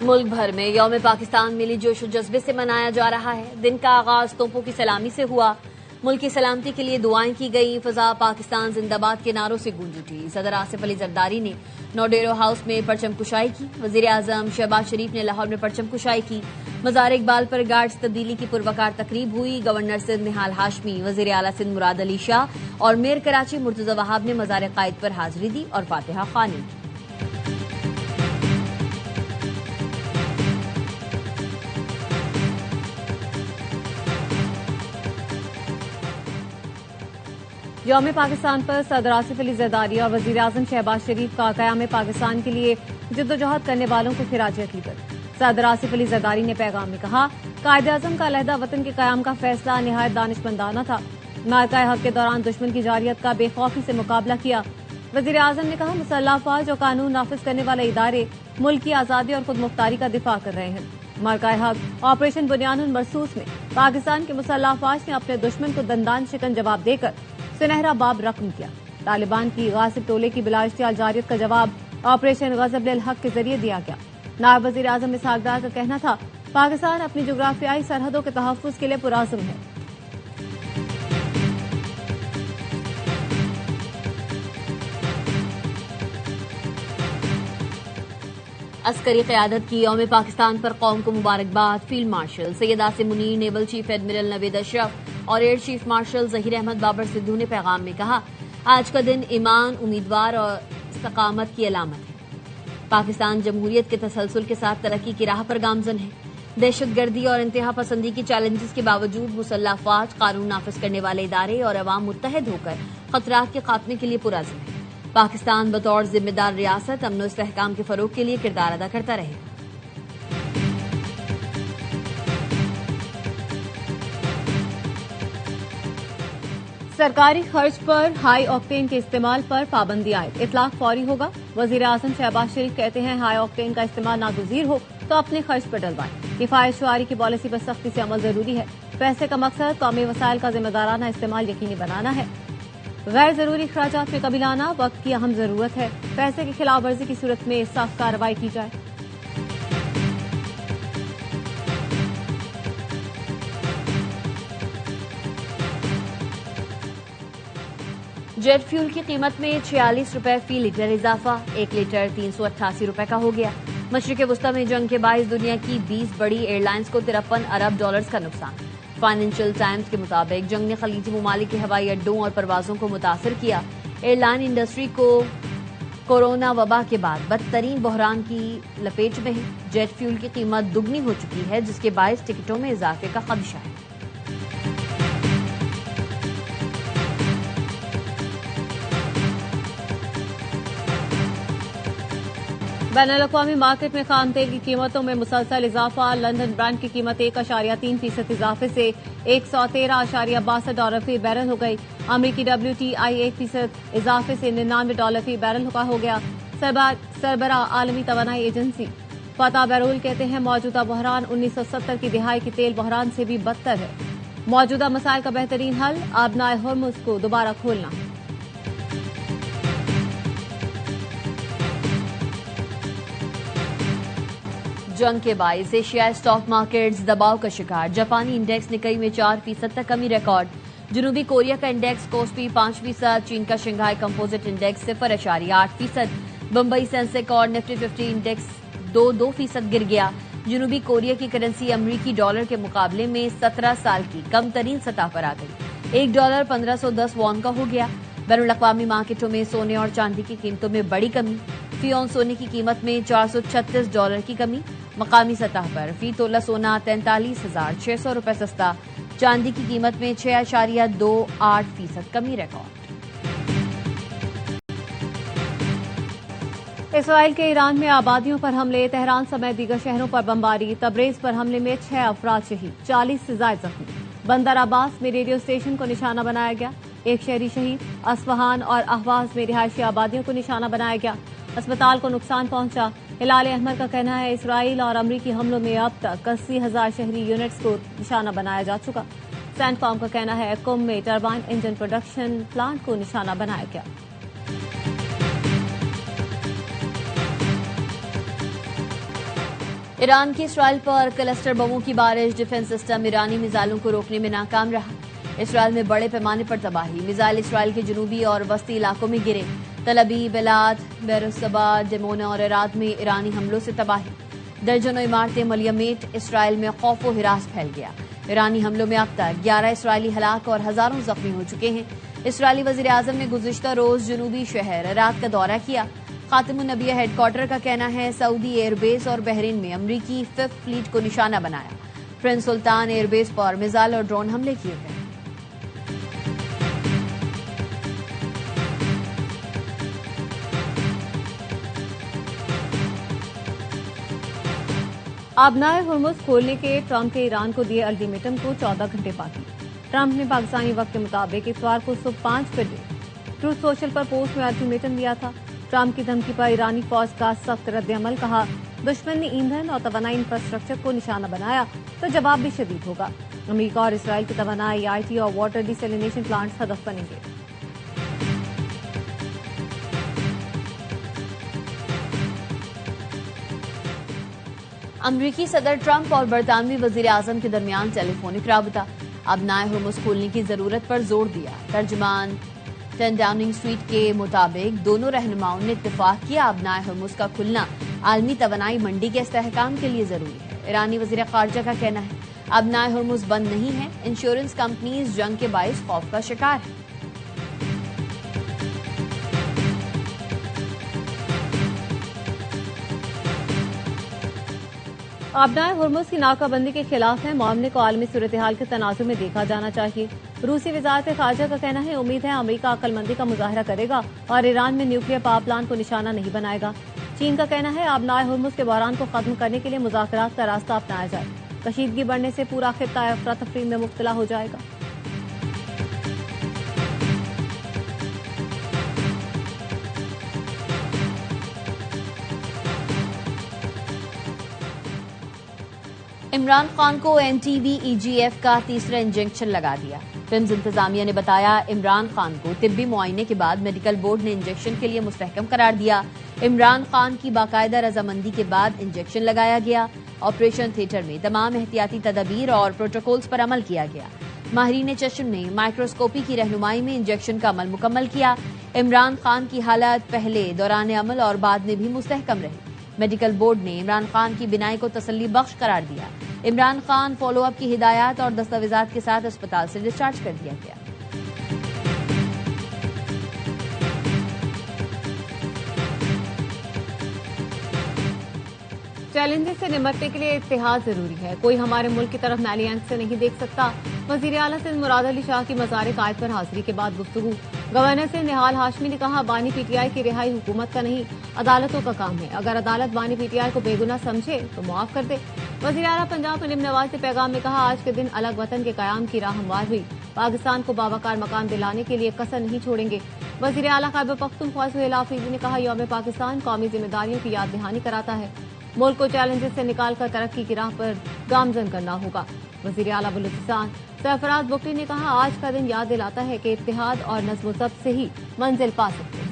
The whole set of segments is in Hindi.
मुल्क भर में यौम पाकिस्तान मिली जोश जज्बे से मनाया जा रहा है। दिन का आगाज तोपों की सलामी से हुआ। मुल्क की सलामती के लिए दुआएं की गई। फजा पाकिस्तान जिंदाबाद के नारों से गूंज उठी। सदर आसिफ अली जरदारी ने नौडेरो हाउस में परचम कुशाई की। वजीर आजम शहबाज शरीफ ने लाहौर में परचम कुशाई की। मजार इकबाल पर गार्ड्स तब्दीली की पुरवकार तकरीब हुई। गवर्नर सिंध निहाल हाशमी, वजीर आला सिंध मुराद अली शाह और मेयर कराची मुर्तजा वहाब ने मजार कायद पर हाजिरी दी और फातिहा खानी की। यौम पाकिस्तान पर सदर आसिफ अली जरदारी और वजीर आजम शहबाज शरीफ का क़याम पाकिस्तान के लिए जिद्दोजहद करने वालों को खिराज अकीदत। सदर आसिफ अली जरदारी ने पैगाम में कहा, कायद आजम का अलहदा वतन के क़याम का फैसला निहायत दानिशमंदाना था। मार्का हक के दौरान दुश्मन की जारियत का बेखौफी से मुकाबला किया। वजीर आजम ने कहा, मुसल्लह अफवाज और कानून नाफिज करने वाले इदारे मुल्क की आज़ादी और खुद मुख्तारी का दिफा कर रहे हैं। मार्का हक ऑपरेशन बुनियानुल मरसूस में पाकिस्तान के मुसल्लह अफवाज ने अपने दुश्मन को दंदान शिकन जवाब देकर सुनहरा बाब रकम किया। तालिबान की गासिब टोले की बिलाइश्तियाल जारियत का जवाब ऑपरेशन गजब लिल हक के जरिए दिया गया। नायब वजीर आजम इसहाक डार का कहना था, पाकिस्तान अपनी जुग्राफियाई सरहदों के तहफ्फुज के लिए पुरअज़्म है। अस्करी क़यादत की यौम पाकिस्तान पर कौम को मुबारकबाद। Field marshal Syed Asim Munir, naval chief admiral Naved Ashraf और air chief marshal Zaheer Ahmed Babar Sidhu ने पैगाम में कहा, आज का दिन ईमान, उम्मीदवार और इस्तकामत की अलामत है। पाकिस्तान जमहूरियत के तसलसल के साथ तरक्की की राह पर गामजन है। दहशतगर्दी और इंतहा पसंदी की चैलेंजेस के बावजूद मुसल्लह अफवाज, कानून नाफिज करने वाले इदारे और अवाम मुत्तहद होकर खतरात के खात्मे के लिए पुरअज़्म है। पाकिस्तान बतौर जिम्मेदार रियासत अमन और इस्तेहकाम के फरोग के लिए किरदार अदा करता रहेगा। सरकारी खर्च पर हाई ऑक्टेन के इस्तेमाल पर पाबंदी आए, इतलाक फौरी होगा। वजीर आजम शहबाज शरीफ कहते हैं, हाई ऑक्टेन का इस्तेमाल नागुज़ीर हो तो अपने खर्च पर डलवाएं। किफायत शुआरी की पॉलिसी पर सख्ती से अमल जरूरी है। पैसे का मकसद कौमी वसाइल का जिम्मेदाराना इस्तेमाल यकीनी बनाना है। गैर जरूरी खर्चात में कमी लाना वक्त की अहम जरूरत है। पैसे की खिलाफ वर्जी की सूरत में सख्त कार्रवाई की जाए। जेट फ्यूल की कीमत में 46 रुपए फी लीटर इजाफा, 1 लीटर 388 रुपए का हो गया। मशरिक वस्ता में जंग के बाइस दुनिया की 20 बड़ी एयरलाइंस को 53 अरब डॉलर्स का नुकसान। फाइनेंशियल टाइम्स के मुताबिक जंग ने खलीजी ममालिक के हवाई अड्डों और परवाजों को मुतासर किया। एयरलाइन इंडस्ट्री को कोरोना वबा के बाद बदतरीन बहरान की लपेट में है। जेट फ्यूल की कीमत दुगनी हो चुकी है, जिसके बायस टिकटों में इजाफे का खदशा है। बैनुल-अक़वामी मार्केट में खाम तेल की कीमतों में मुसलसल इजाफा। लंदन ब्रांड की कीमत 1.3% इजाफे से $113.62 फी बैरल हो गई। अमरीकी WTI 1% इजाफे से $99 फी बैरल का हो गया। सरबराह आलमी तवानाई एजेंसी फतह बैरूल कहते हैं, मौजूदा बहरान 1970 की दिहाई की तेल बहरान से भी बदतर है। मौजूदा मसाइल का बेहतरीन हल आबनाए होर्मुज को दोबारा खोलना है। जंग के बाइस एशियाई स्टॉक मार्केट्स दबाव का शिकार। जापानी इंडेक्स निकई में 4% तक कमी रिकॉर्ड। जनूबी कोरिया का इंडेक्स कोस्पी 5%, चीन का Shanghai composite index 0.8%, Bombay Sensex और निफ्टी 50 इंडेक्स 2% गिर गया। जनूबी कोरिया की करेंसी अमरीकी डॉलर के मुकाबले में 17 साल की कम तरीन सतह पर आ गई। $1 1510 वॉन का हो गया। बैनुल-अक़वामी मार्केटों में सोने और चांदी की कीमतों में बड़ी कमी। फी औंस सोने की कीमत में $436 की कमी। मकामी सतह पर फी तोला सोना 43,600 रुपए सस्ता। चांदी की कीमत में 6.28% कमी रिकॉर्ड। इसराइल के ईरान में आबादियों पर हमले, तेहरान समेत दीगर शहरों पर बमबारी। तबरेज पर हमले में 6 अफराद शहीद, 40 से ज्यादा जख्मी। बंदर अब्बास में रेडियो स्टेशन को निशाना बनाया गया, 1 शहरी शहीद। अस्फहान और अहवाज में रिहायशी आबादियों को निशाना बनाया गया, अस्पताल को नुकसान पहुंचा। हिलाल अहमर का कहना है, इसराइल और अमरीकी हमलों में अब तक 80,000 शहरी यूनिट्स को निशाना बनाया जा चुका। सैंडकॉम का कहना है, कुम में टरबाइन इंजन प्रोडक्शन प्लांट को निशाना बनाया गया। ईरान की इसराइल पर क्लस्टर बमों की बारिश, डिफेंस सिस्टम ईरानी मिसाइलों को रोकने में नाकाम रहा। इसराइल में बड़े पैमाने पर तबाही, मिसाइल इसराइल के जनूबी और वस्ती इलाकों में गिरे। तल अबीब, एलात, बेरुसबाद, डेमोना और इराक में ईरानी हमलों से तबाही। दर्जनों इमारतें मलयमेट, इसराइल में खौफ व हिरास फैल गया। ईरानी हमलों में अब तक 11 इसराइली हलाक और हजारों जख्मी हो चुके हैं। इसराइली वजीर आजम ने गुज़िश्ता रोज जनूबी शहर इराक का दौरा किया। खातिमुन नबिया हेडक्वार्टर का कहना है सऊदी एयरबेस और बहरीन में अमरीकी 5th फ्लीट को निशाना बनाया। प्रिंस सुल्तान एयरबेस पर मिसाइल और ड्रोन हमले किए गए। आबनाए हुर्मुज खोलने के ट्रंप के ईरान को दिए अल्टीमेटम को 14 घंटे बाकी। ट्रंप ने पाकिस्तानी वक्त के मुताबिक इतवार को सुबह 5 बजे ट्रूथ सोशल पर पोस्ट में अल्टीमेटम दिया था। ट्रंप की धमकी पर ईरानी फौज का सख्त रद्द-ए-अमल, कहा दुश्मन ने ईंधन और तवानाई इंफ्रास्ट्रक्चर को निशाना बनाया तो जवाब भी शदीद होगा। अमेरिका और इसराइल की तवानाई, आईटी और वाटर डिसैलिनेशन प्लांट्स हदफ बनेंगे। अमरीकी सदर ट्रंप और बरतानवी वजीर आजम के दरमियान टेलीफोनिक राबता, आबनाए हुर्मुज खोलने की जरूरत पर जोर दिया। तर्जुमान 10 डाउनिंग स्ट्रीट के मुताबिक दोनों रहनुमाओं ने इत्तेफाक किया आबनाए हुर्मुज का खुलना आलमी तवानाई मंडी के इस्तेहकाम के लिए जरूरी है। ईरानी वजीर खारजा का कहना है आबनाए हुर्मुज बंद नहीं है, इंश्योरेंस कंपनीज जंग के बाइस खौफ का शिकार है। आबनाए हुर्मुज की नाकाबंदी के खिलाफ है, मामले को आलमी सूरत-ए-हाल के तनाजुर में देखा जाना चाहिए। रूसी वजारत खारजा का कहना है उम्मीद है अमेरिका अक्लमंदी का मुजाहरा करेगा और ईरान में न्यूक्लियर पावर प्लांट को निशाना नहीं बनाएगा। चीन का कहना है आबनाए हुर्मुज के बहरान को खत्म करने के लिए मुज़ाकरात का रास्ता अपनाया जाए। कशीदगी बढ़ने से पूरा खित्ता अफरा-तफरी में मुब्तला हो जाएगा। इमरान खान को एनटीवी ईजीएफ का तीसरा इंजेक्शन लगा दिया। फिल्म्स इंतजामिया ने बताया इमरान खान को तिब्बी मुआयने के बाद मेडिकल बोर्ड ने इंजेक्शन के लिए मुस्तहकम करार दिया। इमरान खान की बाकायदा रजामंदी के बाद इंजेक्शन लगाया गया। ऑपरेशन थिएटर में तमाम एहतियाती तदबीर और प्रोटोकॉल्स पर अमल किया गया। माहिरीन चश्म ने माइक्रोस्कोपी की रहनुमाई में इंजेक्शन का अमल मुकम्मल किया। इमरान खान की हालत पहले, दौरान अमल और बाद में भी मुस्तहकम रही। मेडिकल बोर्ड ने इमरान खान की बिनाई को तसल्ली बख्श करार दिया। इमरान खान फॉलो अप की हिदायत और दस्तावेजात के साथ अस्पताल से डिस्चार्ज कर दिया गया। चैलेंजेस से निपटने के लिए इत्तेहाद जरूरी है, कोई हमारे मुल्क की तरफ मैली आंख से नहीं देख सकता। वजीर आला सिंध मुराद अली शाह की मज़ार कायद पर हाजिरी के बाद गुफ्तगू। गवर्नर सिंध निहाल हाशमी ने कहा बानी पीटीआई की रिहाई हुकूमत का नहीं अदालतों का काम है, अगर अदालत बानी पीटीआई को बेगुनाह समझे तो मुआफ कर दे। वजीर आला पंजाब मलिम नवाज ने पैगाम में कहा आज के दिन अलग वतन के कयाम की राह हमवार हुई, पाकिस्तान को बावकार मकाम दिलाने के लिए कसर नहीं छोड़ेंगे। वजीर आला खैबर पख्तूनख्वा सुहेल आफरीदी ने कहा यौम पाकिस्तान कौमी जिम्मेदारियों की याद दहानी कराता है, मुल्क को चैलेंजेस से निकालकर तरक्की की राह पर गामजन करना होगा। वजीर आला बलूचिस्तान सरफराज बुगटी ने कहा आज का दिन याद दिलाता है कि इत्तेहाद और नज़्म ज़ब्त से ही मंजिल पा सकते हैं।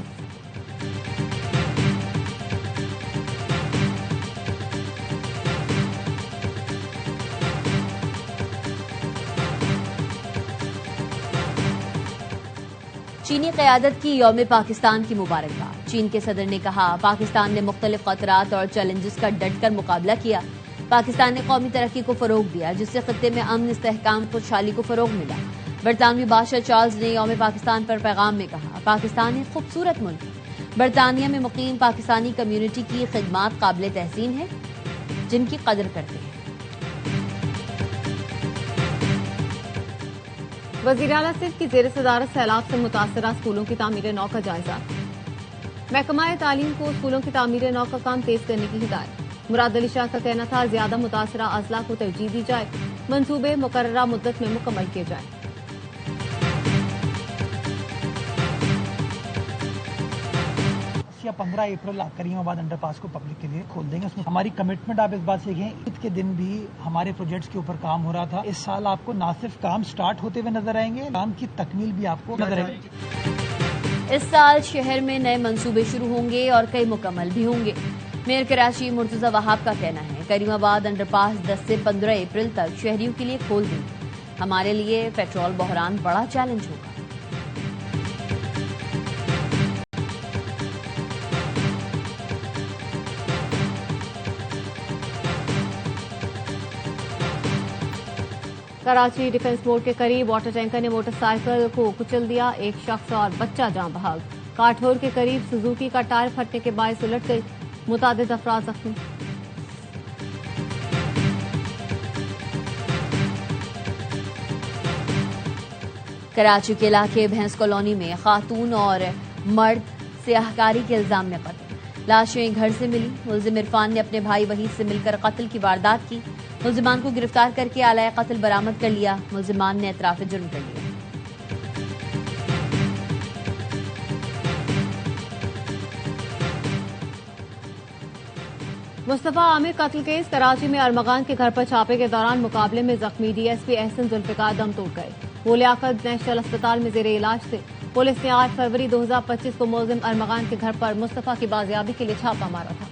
चीनी क़यादत की यौम पाकिस्तान की मुबारकबाद। चीन के सदर ने कहा पाकिस्तान ने मुख्तलिफ खतरात और चैलेंजेस का डटकर मुकाबला किया। पाकिस्तान ने कौमी तरक्की को फरोग दिया जिससे खत्ते में अमन, इस्तेहकाम, खुशहाली को फरोग मिला। बरतानवी बादशाह चार्ल्स ने यौम पाकिस्तान पर पैगाम में कहा पाकिस्तान एक खूबसूरत मुल्क है, बरतानिया में मुकीम पाकिस्तानी कम्यूनिटी की खिदमात काबिल तहसीन है जिनकी कदर करते हैं। वज़ीर आला सिंध की ज़ेर सदारत सैलाब से मुतासरा स्कूलों की तामीर नौ का जायजा। महकमा तालीम को स्कूलों की तामीर नौ का काम तेज करने की हिदायत। मुराद अली शाह का कहना था ज्यादा मुतासरा अजला को तरजीह दी जाए, मंसूबे मुकर्ररा मुद्दत में मुकम्मल किए जाए। 15 अप्रैल करीमाबाद अंडरपास को पब्लिक के लिए खोल देंगे। उसमें हमारी कमिटमेंट आप इस बात से देखें, ईद के दिन भी हमारे प्रोजेक्ट्स के ऊपर काम हो रहा था। इस साल आपको न सिर्फ काम स्टार्ट होते हुए नजर आएंगे, काम की तकमील भी आपको नजर आएगी। इस साल शहर में नए मंसूबे शुरू होंगे और कई मुकम्मल भी होंगे। मेयर कराची मुर्तजा वहाब का कहना है करीमाबाद अंडरपास 10 से 15 अप्रैल तक शहरियों के लिए खोल देंगे। हमारे लिए पेट्रोल बहरान बड़ा चैलेंज होगा। कराची डिफेंस मोड़ के करीब वाटर टैंकर ने मोटरसाइकिल को कुचल दिया। एक शख्स और बच्चा जान बहाल। काठौर के करीब सुजुकी का टायर फटने के बायस उलट गई। मुतादिद अफराद जख्मी। कराची के इलाके भैंस कॉलोनी में खातून और मर्द सियाहकारी के इल्जाम में कत्ल। लाशें घर से मिली। मुलजिम इरफान ने अपने भाई वहीद से मिलकर कत्ल की वारदात की। मुलजिमान को गिरफ्तार करके आलाए कत्ल बरामद कर लिया। मुलजिमान ने एतराफ जुर्म कर लिया। मुस्तफा आमिर कत्ल केस। कराची में अरमगान के घर पर छापे के दौरान मुकाबले में जख्मी डीएसपी एहसन जुल्फिकार दम तोड़ गए। वो लियाकत नेशनल अस्पताल में जेरे इलाज थे। पुलिस ने 8 फरवरी 2025 को मुलजिम अरमगान के घर पर मुस्तफा की बाजियाबी के लिए छापा मारा था।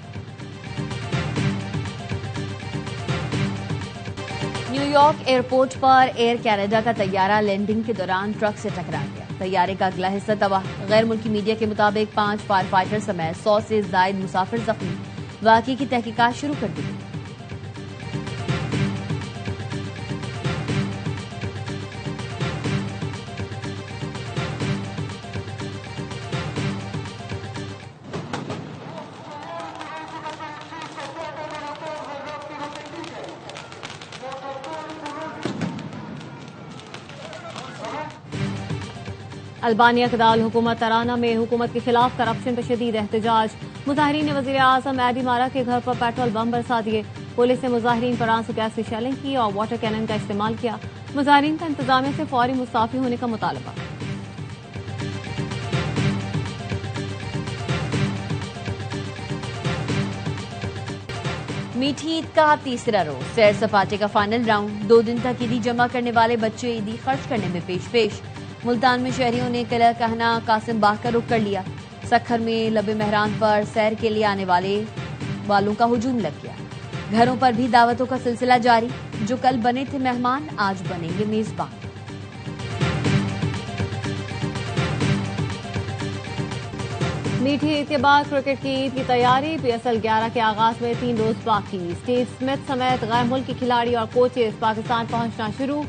न्यूयॉर्क एयरपोर्ट पर एयर कनाडा का तैयारा लैंडिंग के दौरान ट्रक से टकरा गया। तैयारे का अगला हिस्सा तबाह। गैर मुल्की मीडिया के मुताबिक 5 फायर फाइटर समेत 100 से जायद मुसाफिर जख्मी। वाकई की तहकीकात शुरू कर दी गई। अल्बानिया के दारुल हुकूमत तराना में हुकूमत के खिलाफ करप्शन पर शदीद एहतजाज। मुजाहिरीन ने वजीर आजम एडी मारा के घर पर पेट्रोल बम बरसा दिए। पुलिस ने मुजाहिरीन पर आंसू गैस की शेलिंग की और वाटर कैनन का इस्तेमाल किया। मुजाहिरीन का इंतजामिया से फौरी मुस्ताफी होने का मुतालबा। मीठी ईद का तीसरा रोज सैर सपाटे का फाइनल राउंड। 2 दिन तक ईदी जमा करने वाले बच्चे ईदी खर्च करने में पेश। मुल्तान में शहरियों ने किला कहना कासिम बाग का रुख कर लिया। सखर में लबे मेहरान पर सैर के लिए आने वालों का हुजूम लग गया। घरों पर भी दावतों का सिलसिला जारी। जो कल बने थे मेहमान आज बनेंगे मेजबान। मीठी ईद के बाद क्रिकेट की ईद की तैयारी। PSL 11 के आगाज में 3 रोज बाकी। स्टीव स्मिथ समेत गैर मुल्की खिलाड़ी और कोचेस पाकिस्तान पहुंचना शुरू।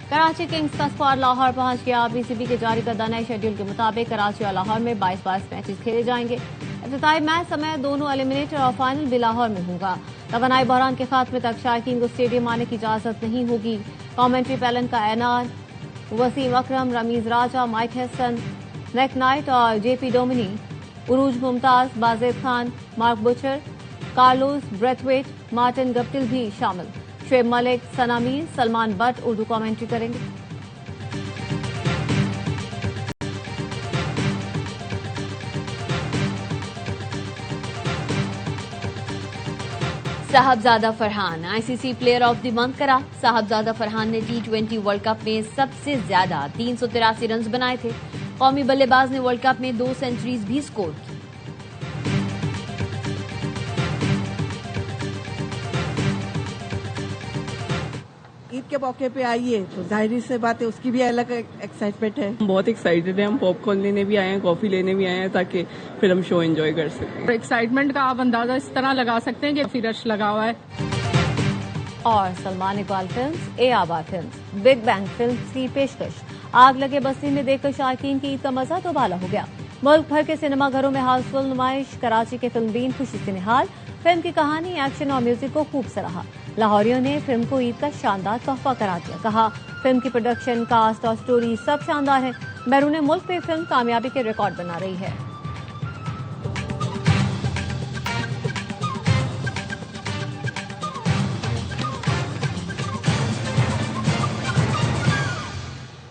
कराची किंग्स का स्क्वाड लाहौर पहुंच गया। BCB के जारी करदा नए शेड्यूल के मुताबिक कराची और लाहौर में 22 मैचेस खेले जाएंगे। इफ्तिताई मैच समेत दोनों एलिमिनेटर और फाइनल भी लाहौर में होगा। तवानाई बहरान के खात्मे तक शायकीन को स्टेडियम आने की इजाजत नहीं होगी। कमेंट्री पैनल का ऐलान। वसीम अकरम, रमीज राजा, माइक हेसन, मैक नाइट और JP Duminy, Urooj Mumtaz, Bazid Khan, Mark Butcher, Carlos Brathwaite, Martin Guptill भी शामिल। शुएब मलिक, सना मीर, सलमान बट उर्दू कमेंट्री करेंगे। Sahibzada Farhan ICC player of the month करा। साहबजादा फरहान ने T20 वर्ल्ड कप में सबसे ज्यादा 383 रन बनाए थे। कौमी बल्लेबाज ने वर्ल्ड कप में 2 सेंचुरीज भी स्कोर की। ईद के मौके पे आई है तो जाहिर सी बात है उसकी भी अलग एक्साइटमेंट है। बहुत एक्साइटेड है। हम पॉपकॉर्न लेने भी आए हैं, कॉफी लेने भी आए हैं ताकि फिर हम शो एंजॉय कर सकें। एक्साइटमेंट का आप अंदाजा इस तरह लगा सकते हैं कि काफी रश लगा हुआ है। और सलमान इकबाल फिल्म्स, ए आबाद फिल्म्स, बिग बैंग फिल्म्स की पेशकश। आग लगे बस्ती में देखकर शायकीन की ईद का मजा तो बाला हो गया। मुल्क भर के सिनेमाघरों में हाउसफुल नुमाइश। कराची के फिल्मबीन खुशी से निहाल। फिल्म की कहानी, एक्शन और म्यूजिक को खूब सराहा। लाहौरियों ने फिल्म को ईद का शानदार तोहफा करार दिया। कहा फिल्म की प्रोडक्शन, कास्ट और स्टोरी सब शानदार है। बैरून मुल्क पे फिल्म कामयाबी के रिकॉर्ड बना रही है।